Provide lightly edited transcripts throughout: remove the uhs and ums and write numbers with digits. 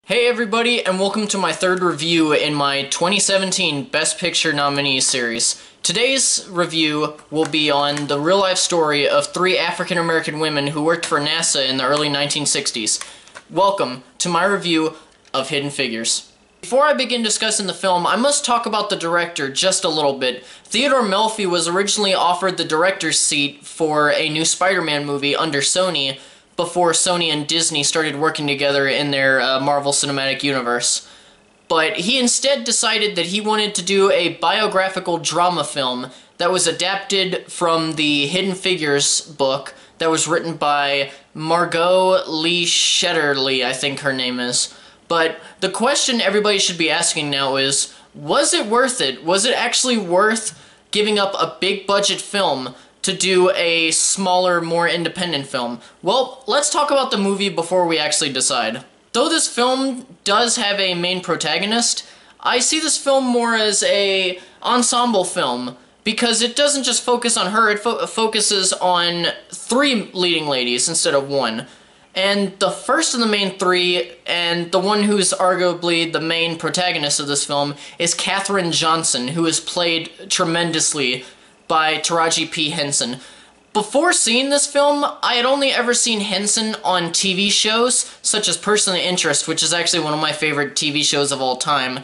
Hey everybody, and welcome to my third review in my 2017 Best Picture nominees series. Today's review will be on the real-life story of three African-American women who worked for NASA in the early 1960s. Welcome to my review of Hidden Figures. Before I begin discussing the film, I must talk about the director just a little bit. Theodore Melfi was originally offered the director's seat for a new Spider-Man movie under Sony, before Sony and Disney started working together in their Marvel Cinematic Universe. But he instead decided that he wanted to do a biographical drama film that was adapted from the Hidden Figures book that was written by Margot Lee Shetterly, I think her name is. But the question everybody should be asking now is, was it worth it? Was it actually worth giving up a big budget film to do a smaller, more independent film? Well, let's talk about the movie before we actually decide. Though this film does have a main protagonist, I see this film more as a ensemble film, because it doesn't just focus on her, it focuses on three leading ladies instead of one. And the first of the main three, and the one who's arguably the main protagonist of this film, is Katherine Johnson, who is played tremendously by Taraji P. Henson. Before seeing this film, I had only ever seen Henson on TV shows, such as Person of Interest, which is actually one of my favorite TV shows of all time.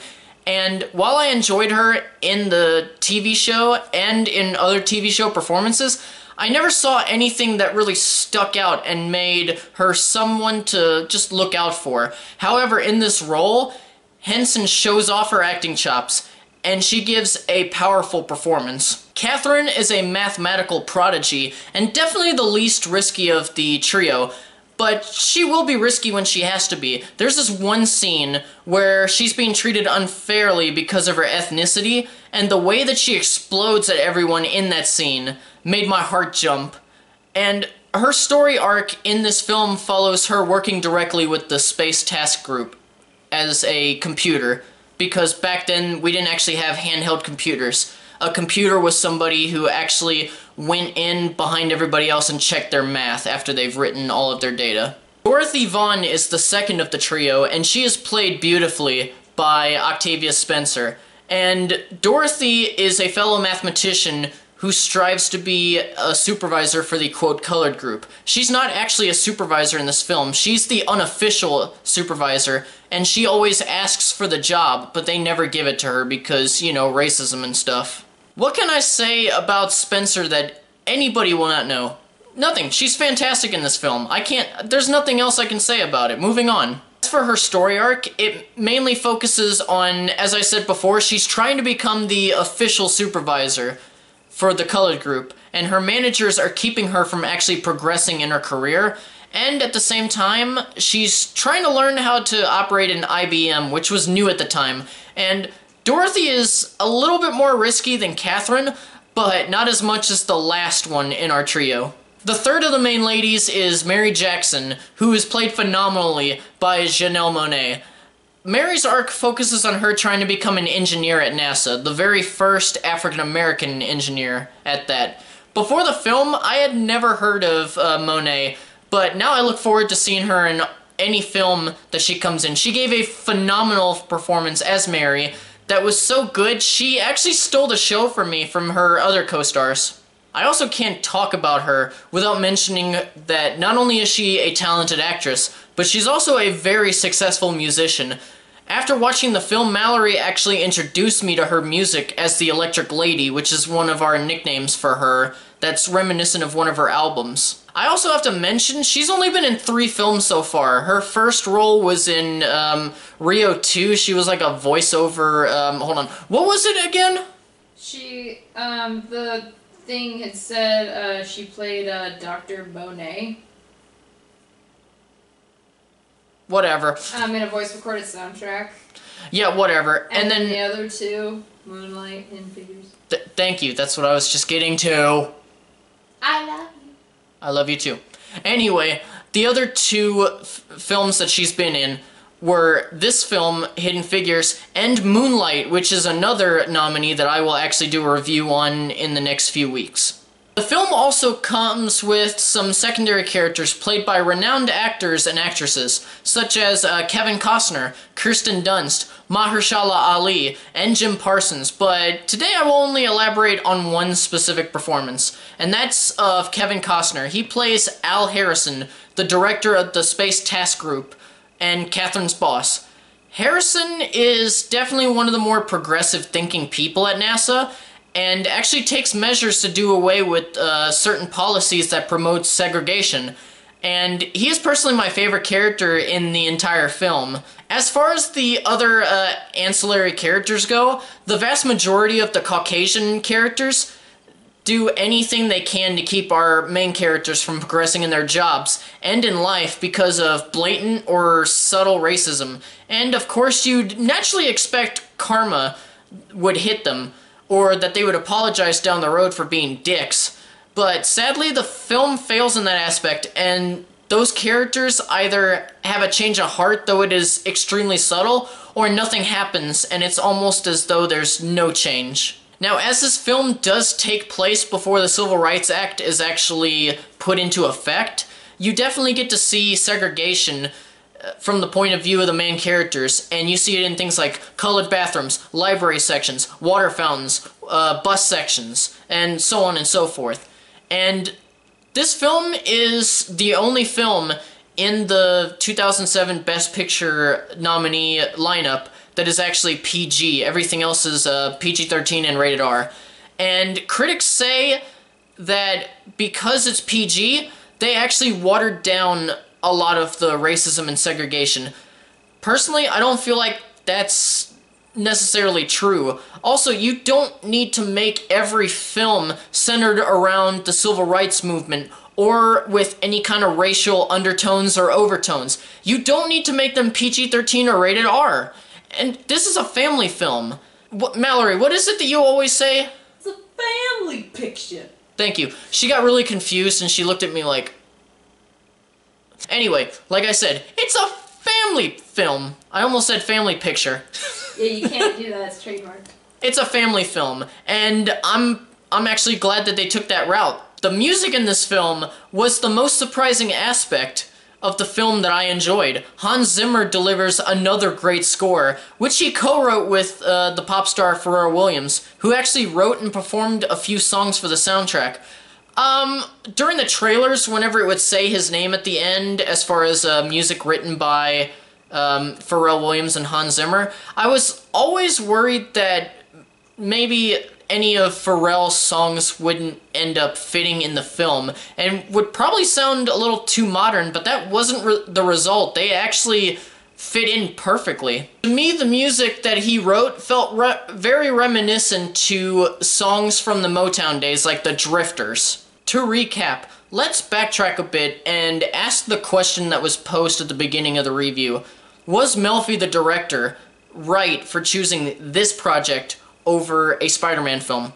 And while I enjoyed her in the TV show and in other TV show performances, I never saw anything that really stuck out and made her someone to just look out for. However, in this role, Henson shows off her acting chops, and she gives a powerful performance. Katherine is a mathematical prodigy, and definitely the least risky of the trio, but she will be risky when she has to be. There's this one scene where she's being treated unfairly because of her ethnicity, and the way that she explodes at everyone in that scene made my heart jump. And her story arc in this film follows her working directly with the Space Task Group as a computer, because back then we didn't actually have handheld computers. A computer was somebody who actually went in behind everybody else and checked their math after they've written all of their data. Dorothy Vaughan is the second of the trio, and she is played beautifully by Octavia Spencer. And Dorothy is a fellow mathematician who strives to be a supervisor for the, quote, colored group. She's not actually a supervisor in this film. She's the unofficial supervisor, and she always asks for the job, but they never give it to her because, you know, racism and stuff. What can I say about Spencer that anybody will not know? Nothing. She's fantastic in this film. There's nothing else I can say about it. Moving on. As for her story arc, it mainly focuses on, as I said before, she's trying to become the official supervisor for the colored group, and her managers are keeping her from actually progressing in her career, and at the same time, she's trying to learn how to operate an IBM, which was new at the time, and Dorothy is a little bit more risky than Katherine, but not as much as the last one in our trio. The third of the main ladies is Mary Jackson, who is played phenomenally by Janelle Monáe. Mary's arc focuses on her trying to become an engineer at NASA, the very first African-American engineer at that. Before the film, I had never heard of Monáe, but now I look forward to seeing her in any film that she comes in. She gave a phenomenal performance as Mary that was so good, she actually stole the show from me from her other co-stars. I also can't talk about her without mentioning that not only is she a talented actress, but she's also a very successful musician. After watching the film, Mallory actually introduced me to her music as the Electric Lady, which is one of our nicknames for her that's reminiscent of one of her albums. I also have to mention, she's only been in 3 films so far. Her first role was in Rio 2. She was like a voiceover, hold on. What was it again? She, the thing had said she played Dr. Monet. Whatever. In a voice-recorded soundtrack. Yeah, whatever. And then the other two, Moonlight and Figures. Thank you, that's what I was just getting to. I love you. I love you too. Anyway, the other 2 films that she's been in were this film, Hidden Figures, and Moonlight, which is another nominee that I will actually do a review on in the next few weeks. The film also comes with some secondary characters played by renowned actors and actresses, such as Kevin Costner, Kirsten Dunst, Mahershala Ali, and Jim Parsons, but today I will only elaborate on one specific performance, and that's of Kevin Costner. He plays Al Harrison, the director of the Space Task Group, and Catherine's boss. Harrison is definitely one of the more progressive thinking people at NASA, and actually takes measures to do away with certain policies that promote segregation. And he is personally my favorite character in the entire film. As far as the other ancillary characters go, the vast majority of the Caucasian characters do anything they can to keep our main characters from progressing in their jobs and in life because of blatant or subtle racism. And of course you'd naturally expect karma would hit them, or that they would apologize down the road for being dicks. But sadly, the film fails in that aspect, and those characters either have a change of heart, though it is extremely subtle, or nothing happens, and it's almost as though there's no change. Now, as this film does take place before the Civil Rights Act is actually put into effect, you definitely get to see segregation from the point of view of the main characters, and you see it in things like colored bathrooms, library sections, water fountains, bus sections, and so on and so forth. And this film is the only film in the 2007 Best Picture nominee lineup that is actually PG. Everything else is PG-13 and rated R. And critics say that because it's PG, they actually watered down a lot of the racism and segregation. Personally, I don't feel like that's necessarily true. Also, you don't need to make every film centered around the civil rights movement or with any kind of racial undertones or overtones. You don't need to make them PG-13 or rated R. And this is a family film. Mallory, what is it that you always say? It's a family picture. Thank you. She got really confused and she looked at me like... Anyway, like I said, it's a family film. I almost said family picture. Yeah, you can't do that. It's trademarked. It's a family film, and I'm actually glad that they took that route. The music in this film was the most surprising aspect of the film that I enjoyed. Hans Zimmer delivers another great score, which he co-wrote with the pop star Pharrell Williams, who actually wrote and performed a few songs for the soundtrack. During the trailers, whenever it would say his name at the end, as far as music written by Pharrell Williams and Hans Zimmer, I was always worried that maybe any of Pharrell's songs wouldn't end up fitting in the film, and would probably sound a little too modern, but that wasn't the result. They actually fit in perfectly. To me, the music that he wrote felt very reminiscent to songs from the Motown days, like the Drifters. To recap, let's backtrack a bit and ask the question that was posed at the beginning of the review. Was Melfi, the director, right for choosing this project over a Spider-Man film?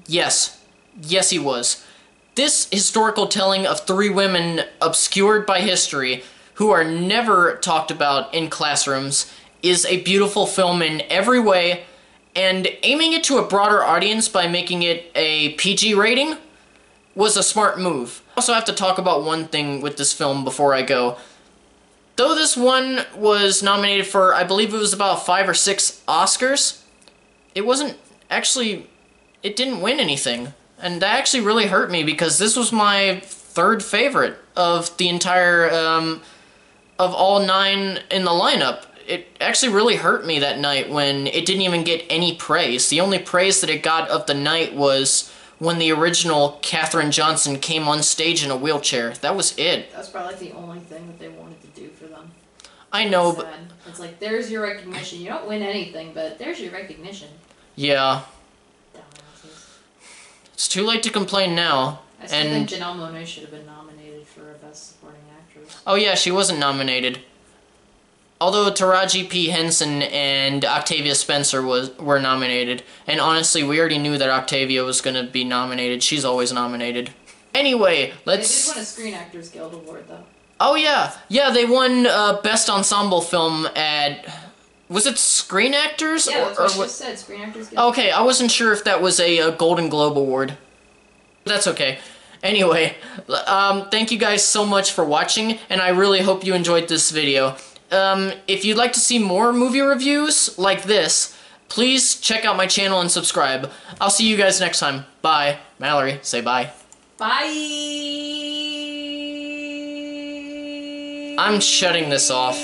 Yes. Yes, he was. This historical telling of three women obscured by history, who are never talked about in classrooms, is a beautiful film in every way, and aiming it to a broader audience by making it a PG rating was a smart move. I also have to talk about one thing with this film before I go. Though this one was nominated for, I believe it was about 5 or 6 Oscars, it wasn't actually, it didn't win anything. And that actually really hurt me, because this was my third favorite of the entire, of all 9 in the lineup. It actually really hurt me that night when it didn't even get any praise. The only praise that it got of the night was when the original Katherine Johnson came on stage in a wheelchair. That was it. That's probably the only thing that they wanted to do for them. I know, but... It's like, there's your recognition. You don't win anything, but there's your recognition. Yeah. Dumbasses. It's too late to complain now. I still think Janelle Monáe should have been nominated for a Best Supporting Actress. Oh yeah, she wasn't nominated. Although Taraji P. Henson and Octavia Spencer were nominated. And honestly, we already knew that Octavia was going to be nominated. She's always nominated. Anyway, let's... They did win a Screen Actors Guild Award, though. Oh yeah. Yeah, they won Best Ensemble Film at... Was it Screen Actors? Yeah, that's what she said, Screen Actors Guild. Okay, I wasn't sure if that was a Golden Globe Award. That's okay. Anyway, thank you guys so much for watching, and I really hope you enjoyed this video. If you'd like to see more movie reviews like this, please check out my channel and subscribe. I'll see you guys next time. Bye. Mallory, say bye. Bye! I'm shutting this off.